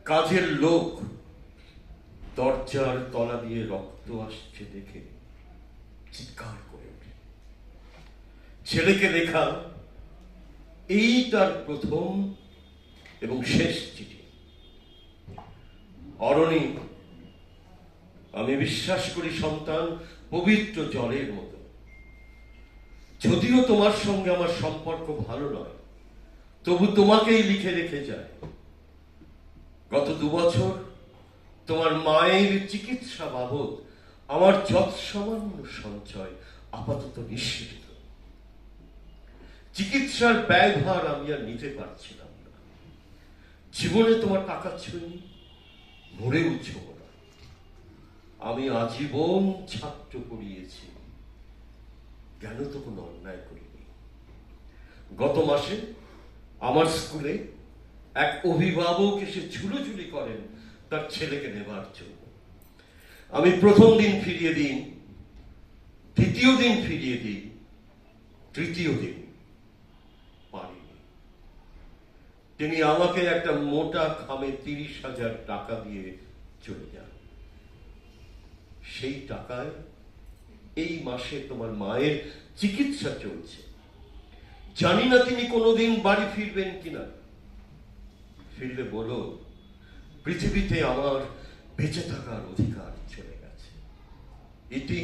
কাজের লোক দরজার তলা দিয়ে রক্ত আসছে দেখে চিৎকার করে ওঠে। ছেলেকে লেখা এই তার প্রথম এবং শেষ চিঠি। অরণি, আমি বিশ্বাস করি সন্তান পবিত্র জলের মতো। যদিও তোমার সঙ্গে আমার সম্পর্ক ভালো নয়, তবু তোমাকেই লিখে রেখে যায়। গত 2 বছর তোমার মায়ের চিকিৎসা বাবদ আমার যৎসামান্য সঞ্চয় আপাতত নিঃশেষিত। চিকিৎসার ব্যয়ভার আমি আর নিতে পারছিলাম না। জীবনে তোমার টাকা ছুঁইনি, মরেও ছোঁব না। আমি আজীবন ছাত্র পড়িয়েছি, কেন তো কোনো অন্যায় করিনি। গত মাসে আমার স্কুলে এক অভিভাবক এসে ঝুলোঝুলি করেন তার ছেলেকে নেবার জন্য। আমি প্রথম দিন ফিরিয়ে দিই, দ্বিতীয় দিন ফিরিয়ে দিই, তৃতীয় দিন পারিনি। তিনি আমাকে একটা মোটা খামে 30,000 টাকা দিয়ে চলে যান। সেই টাকায় এই মাসে তোমার মায়ের চিকিৎসা চলছে। জানি না তিনি কোনোদিন বাড়ি ফিরবেন কিনা। ফিরলে বলো, পৃথিবীতে আমার বেঁচে থাকার অধিকার চলে গেছে। এটি